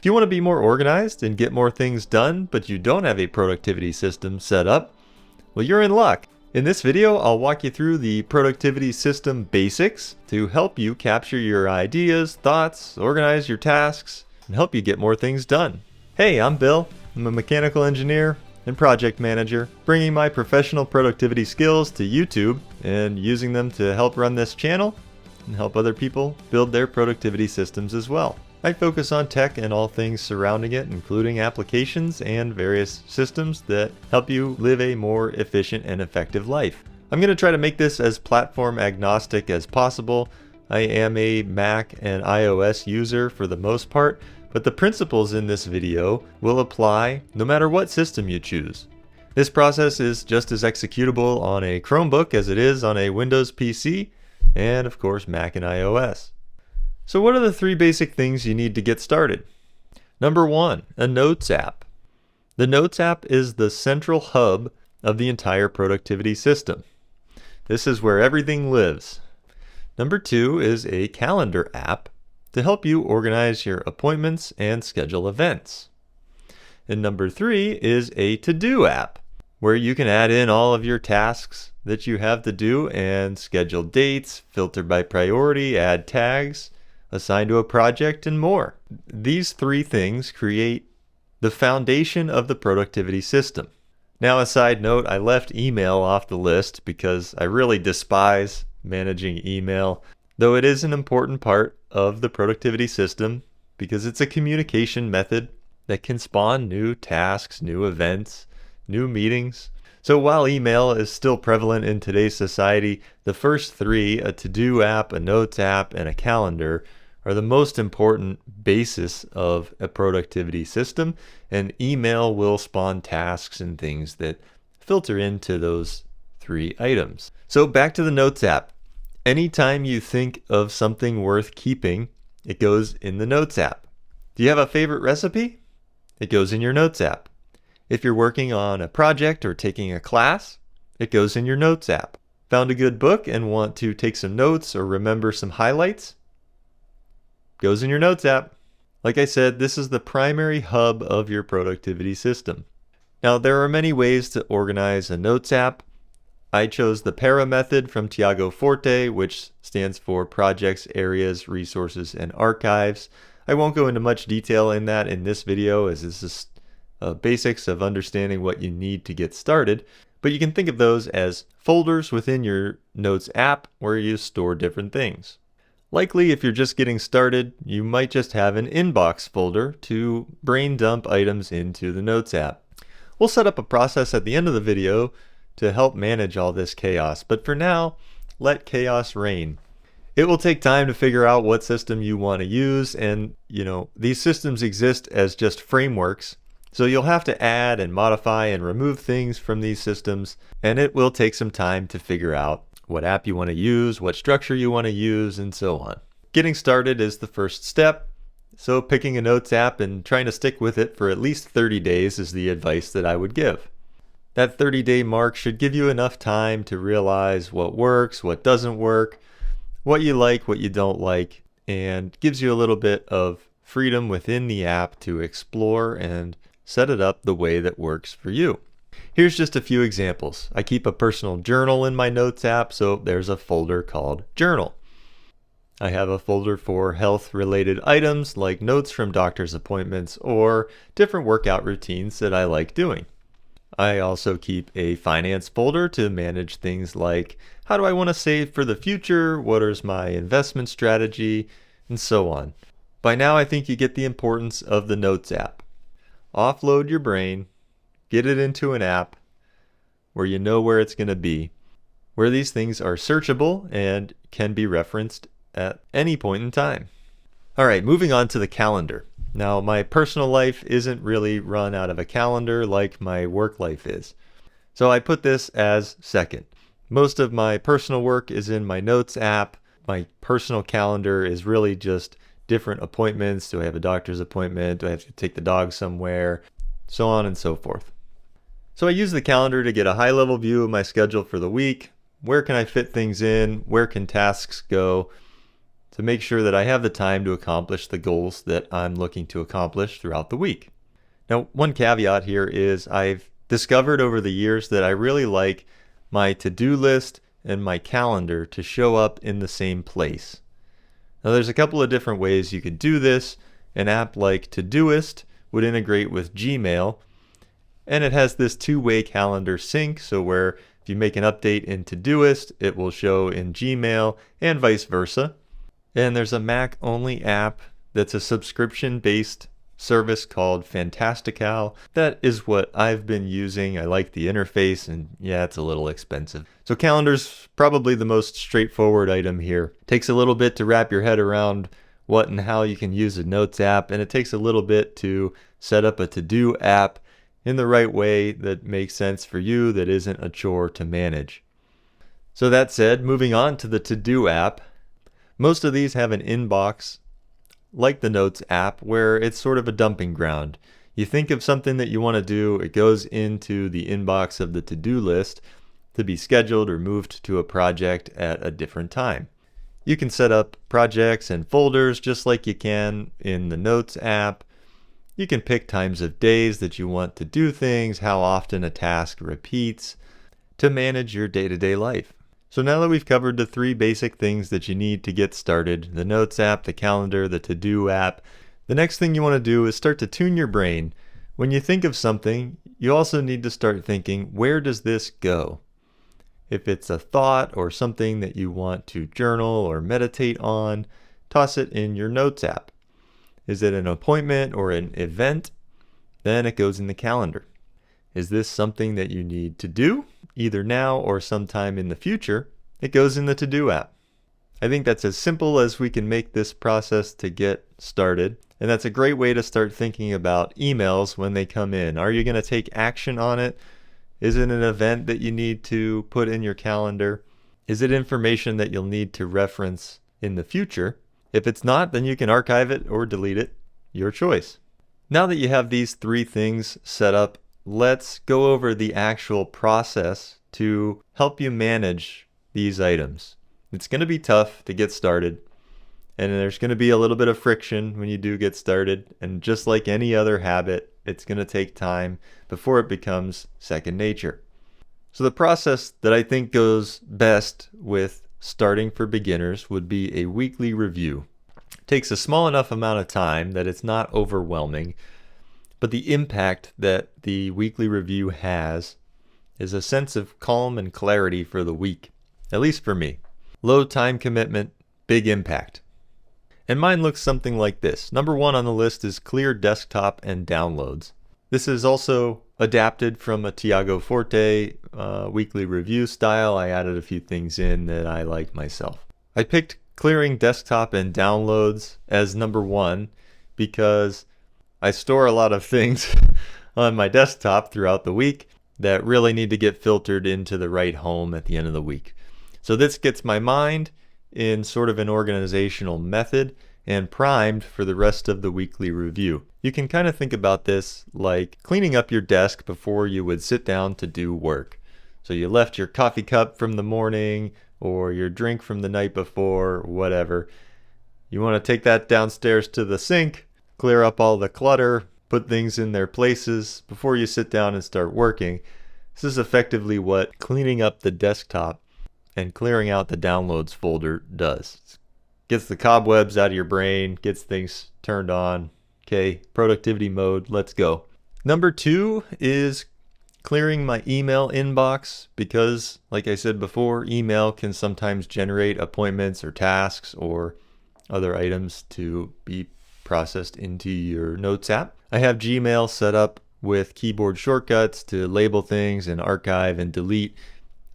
If you want to be more organized and get more things done, but you don't have a productivity system set up, well, you're in luck. In this video, I'll walk you through the productivity system basics to help you capture your ideas, thoughts, organize your tasks, and help you get more things done. Hey, I'm Bill. I'm a mechanical engineer and project manager, bringing my professional productivity skills to YouTube and using them to help run this channel and help other people build their productivity systems as well. I focus on tech and all things surrounding it, including applications and various systems that help you live a more efficient and effective life. I'm going to try to make this as platform agnostic as possible. I am a Mac and iOS user for the most part, but the principles in this video will apply no matter what system you choose. This process is just as executable on a Chromebook as it is on a Windows PC, and of course Mac and iOS. So what are the three basic things you need to get started? Number one, a Notes app. The Notes app is the central hub of the entire productivity system. This is where everything lives. Number two is a calendar app to help you organize your appointments and schedule events. And number three is a ToDo app, where you can add in all of your tasks that you have to do and schedule dates, filter by priority, add tags, assign to a project, and more. These three things create the foundation of the productivity system. Now, a side note, I left email off the list because I really despise managing email, though it is an important part of the productivity system because it's a communication method that can spawn new tasks, new events, new meetings. So while email is still prevalent in today's society, the first three, a to-do app, a notes app, and a calendar, are the most important basis of a productivity system, and email will spawn tasks and things that filter into those three items. So back to the notes app. Anytime you think of something worth keeping, it goes in the Notes app. Do you have a favorite recipe? It goes in your Notes app. If you're working on a project or taking a class, it goes in your Notes app. Found a good book and want to take some notes or remember some highlights? Goes in your Notes app. Like I said, this is the primary hub of your productivity system. Now, there are many ways to organize a Notes app. I chose the PARA method from Tiago Forte, which stands for Projects, Areas, Resources, and Archives. I won't go into much detail in that in this video, as this is basics of understanding what you need to get started, but you can think of those as folders within your Notes app where you store different things. Likely, if you're just getting started, you might just have an inbox folder to brain dump items into the Notes app. We'll set up a process at the end of the video to help manage all this chaos, but for now, let chaos reign. It will take time to figure out what system you want to use, and these systems exist as just frameworks, so you'll have to add and modify and remove things from these systems, and it will take some time to figure out what app you want to use, what structure you want to use, and so on. Getting started is the first step, so picking a Notes app and trying to stick with it for at least 30 days is the advice that I would give. That 30-day mark should give you enough time to realize what works, what doesn't work, what you like, what you don't like, and gives you a little bit of freedom within the app to explore and set it up the way that works for you. Here's just a few examples. I keep a personal journal in my Notes app, so there's a folder called Journal. I have a folder for health-related items like notes from doctor's appointments or different workout routines that I like doing. I also keep a finance folder to manage things like how do I want to save for the future, what is my investment strategy, and so on. By now I think you get the importance of the Notes app. Offload your brain, get it into an app where you know where it's going to be, where these things are searchable and can be referenced at any point in time. All right, moving on to the calendar. Now, my personal life isn't really run out of a calendar like my work life is. So I put this as second. Most of my personal work is in my Notes app. My personal calendar is really just different appointments. Do I have a doctor's appointment? Do I have to take the dog somewhere? So on and so forth. So I use the calendar to get a high-level view of my schedule for the week. Where can I fit things in? Where can tasks go? to make sure that I have the time to accomplish the goals that I'm looking to accomplish throughout the week. Now, one caveat here is I've discovered over the years that I really like my to-do list and my calendar to show up in the same place. Now, there's a couple of different ways you could do this. An app like Todoist would integrate with Gmail, and it has this two-way calendar sync, so where if you make an update in Todoist, it will show in Gmail and vice versa. And there's a Mac-only app that's a subscription-based service called Fantastical. That is what I've been using. I like the interface, and yeah, it's a little expensive. So calendar's probably the most straightforward item here. Takes a little bit to wrap your head around what and how you can use a notes app, and it takes a little bit to set up a ToDo app in the right way that makes sense for you, that isn't a chore to manage. So that said, moving on to the ToDo app, most of these have an inbox like the Notes app, where it's sort of a dumping ground. You think of something that you want to do, it goes into the inbox of the to-do list to be scheduled or moved to a project at a different time. You can set up projects and folders just like you can in the Notes app. You can pick times of days that you want to do things, how often a task repeats, to manage your day-to-day life. So now that we've covered the three basic things that you need to get started, the Notes app, the calendar, the ToDo app, the next thing you want to do is start to tune your brain. When you think of something, you also need to start thinking, where does this go? If it's a thought or something that you want to journal or meditate on, toss it in your Notes app. Is it an appointment or an event? Then it goes in the calendar. Is this something that you need to do, either now or sometime in the future? It goes in the ToDo app. I think that's as simple as we can make this process to get started. And that's a great way to start thinking about emails when they come in. Are you going to take action on it? Is it an event that you need to put in your calendar? Is it information that you'll need to reference in the future? If it's not, then you can archive it or delete it. Your choice. Now that you have these three things set up, let's go over the actual process to help you manage these items. It's going to be tough to get started, and there's going to be a little bit of friction when you do get started, and just like any other habit, it's going to take time before it becomes second nature. So the process that I think goes best with starting for beginners would be a weekly review. It takes a small enough amount of time that it's not overwhelming, but the impact that the weekly review has is a sense of calm and clarity for the week, at least for me. Low time commitment, big impact. And mine looks something like this. Number one on the list is clear desktop and downloads. This is also adapted from a Tiago Forte weekly review style. I added a few things in that I like myself. I picked clearing desktop and downloads as number one because I store a lot of things on my desktop throughout the week that really need to get filtered into the right home at the end of the week. So this gets my mind in sort of an organizational method and primed for the rest of the weekly review. You can kind of think about this like cleaning up your desk before you would sit down to do work. So you left your coffee cup from the morning or your drink from the night before, whatever. You want to take that downstairs to the sink, clear up all the clutter, put things in their places before you sit down and start working. This is effectively what cleaning up the desktop and clearing out the downloads folder does. Gets the cobwebs out of your brain, gets things turned on. Okay, productivity mode, let's go. Number two is clearing my email inbox because, like I said before, email can sometimes generate appointments or tasks or other items to be processed into your Notes app. I have Gmail set up with keyboard shortcuts to label things and archive and delete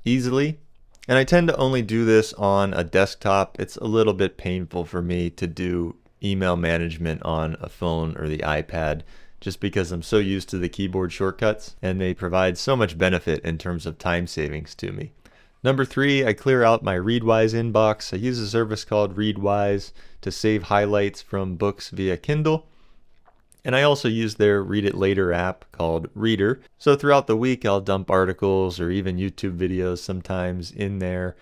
easily. And I tend to only do this on a desktop. It's a little bit painful for me to do email management on a phone or the iPad just because I'm so used to the keyboard shortcuts and they provide so much benefit in terms of time savings to me. Number three, I clear out my Readwise inbox. I use a service called Readwise to save highlights from books via Kindle. And I also use their Read It Later app called Reader. So throughout the week, I'll dump articles or even YouTube videos sometimes in there.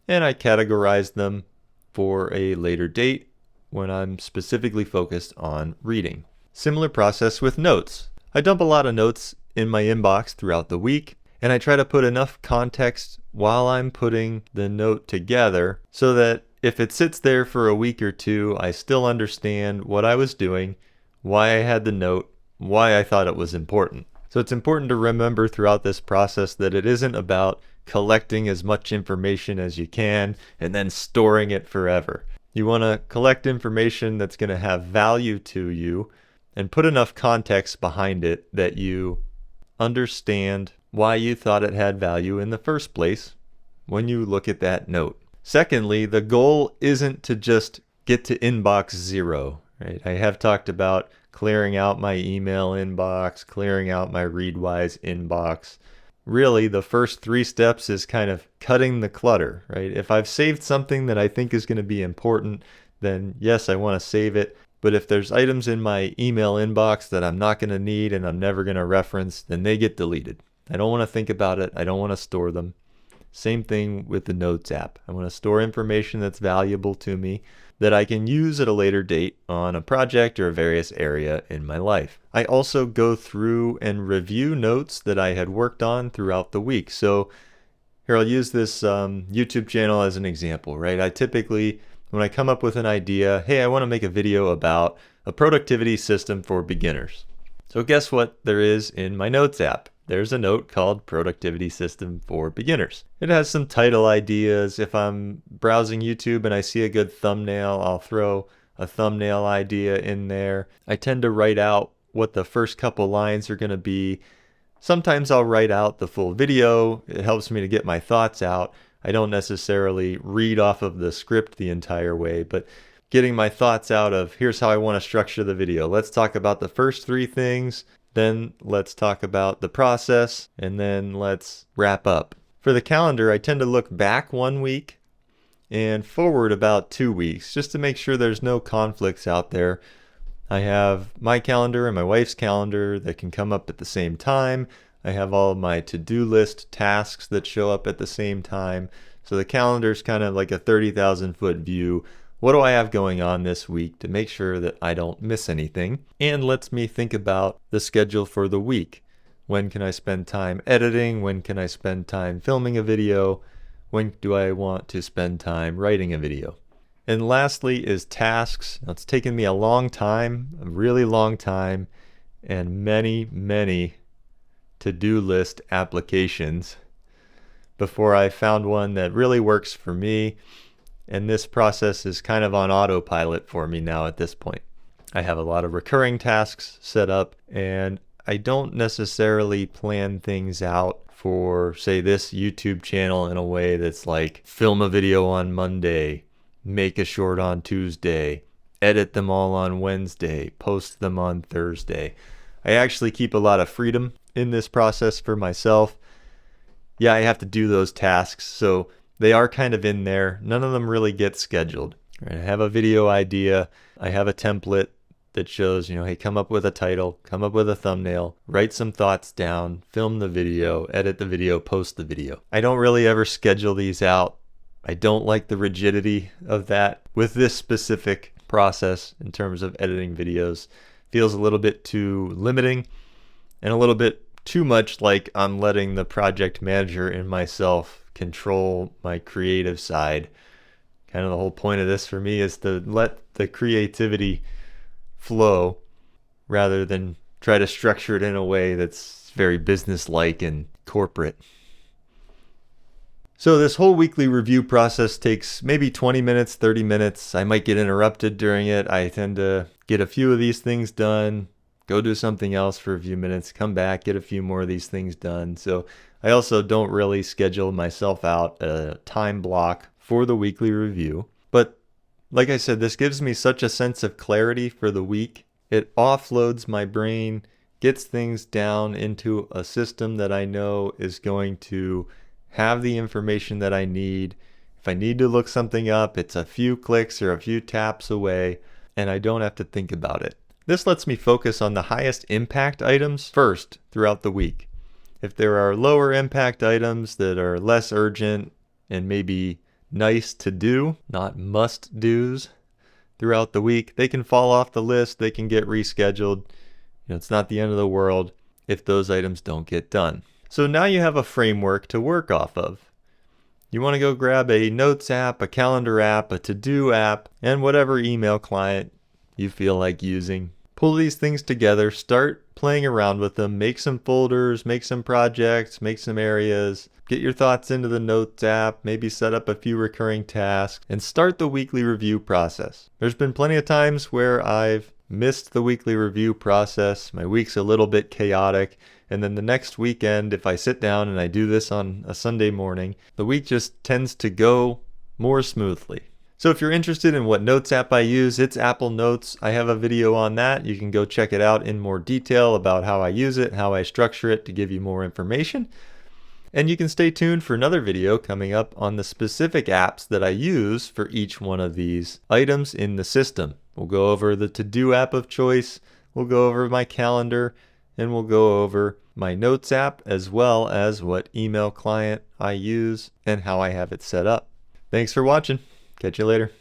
And I categorize them for a later date when I'm specifically focused on reading. Similar process with notes. I dump a lot of notes in my inbox throughout the week, and I try to put enough context while I'm putting the note together so that if it sits there for a week or two, I still understand what I was doing, why I had the note, why I thought it was important. So it's important to remember throughout this process that it isn't about collecting as much information as you can and then storing it forever. You want to collect information that's going to have value to you and put enough context behind it that you understand why you thought it had value in the first place when you look at that note. Secondly, the goal isn't to just get to inbox 0, right? I have talked about clearing out my email inbox, clearing out my Readwise inbox. Really, the first 3 steps is kind of cutting the clutter, right? If I've saved something that I think is going to be important, then yes, I want to save it. But if there's items in my email inbox that I'm not going to need and I'm never going to reference, then they get deleted. I don't want to think about it. I don't want to store them. Same thing with the Notes app. I want to store information that's valuable to me that I can use at a later date on a project or a various area in my life. I also go through and review notes that I had worked on throughout the week. So here, I'll use this YouTube channel as an example, right? I typically, when I come up with an idea, hey, I want to make a video about a productivity system for beginners. So guess what there is in my Notes app? There's a note called Productivity System for Beginners. It has some title ideas. If I'm browsing YouTube and I see a good thumbnail, I'll throw a thumbnail idea in there. I tend to write out what the first couple lines are going to be. Sometimes I'll write out the full video. It helps me to get my thoughts out. I don't necessarily read off of the script the entire way, but getting my thoughts out of here's how I want to structure the video. Let's talk about the first 3 things. Then let's talk about the process, and then let's wrap up. For the calendar, I tend to look back 1 week and forward about 2 weeks, just to make sure there's no conflicts out there. I have my calendar and my wife's calendar that can come up at the same time. I have all of my to-do list tasks that show up at the same time. So the calendar is kind of like a 30,000 foot view. What do I have going on this week to make sure that I don't miss anything? And lets me think about the schedule for the week. When can I spend time editing? When can I spend time filming a video? When do I want to spend time writing a video? And lastly is tasks. Now, it's taken me a long time, a really long time, and many to-do list applications before I found one that really works for me. And this process is kind of on autopilot for me now at this point. I have a lot of recurring tasks set up, and I don't necessarily plan things out for, say, this YouTube channel in a way that's like film a video on Monday, make a short on Tuesday, edit them all on Wednesday, post them on Thursday. I actually keep a lot of freedom in this process for myself. Yeah, I have to do those tasks, so they are kind of in there. None of them really get scheduled. I have a video idea. I have a template that shows, hey, come up with a title, come up with a thumbnail, write some thoughts down, film the video, edit the video, post the video. I don't really ever schedule these out. I don't like the rigidity of that with this specific process in terms of editing videos. Feels a little bit too limiting and a little bit too much like I'm letting the project manager in myself control my creative side. Kind of the whole point of this for me is to let the creativity flow rather than try to structure it in a way that's very business-like and corporate. So this whole weekly review process takes maybe 20 minutes, 30 minutes. I might get interrupted during it. I tend to get a few of these things done, go do something else for a few minutes, come back, get a few more of these things done. So I also don't really schedule myself out a time block for the weekly review. But like I said, this gives me such a sense of clarity for the week. It offloads my brain, gets things down into a system that I know is going to have the information that I need. If I need to look something up, it's a few clicks or a few taps away, and I don't have to think about it. This lets me focus on the highest impact items first throughout the week. If there are lower impact items that are less urgent and maybe nice to do, not must do's throughout the week. They can fall off the list, they can get rescheduled. It's not the end of the world if those items don't get done. So now you have a framework to work off of. You want to go grab a notes app, a calendar app, a to-do app, and whatever email client you feel like using. Pull these things together, start playing around with them, make some folders, make some projects, make some areas, get your thoughts into the notes app, maybe set up a few recurring tasks, and start the weekly review process. There's been plenty of times where I've missed the weekly review process, my week's a little bit chaotic, and then the next weekend, if I sit down and I do this on a Sunday morning, the week just tends to go more smoothly. So if you're interested in what notes app I use, it's Apple Notes. I have a video on that. You can go check it out in more detail about how I use it, how I structure it to give you more information. And you can stay tuned for another video coming up on the specific apps that I use for each one of these items in the system. We'll go over the to-do app of choice, we'll go over my calendar, and we'll go over my notes app as well as what email client I use and how I have it set up. Thanks for watching. Catch you later.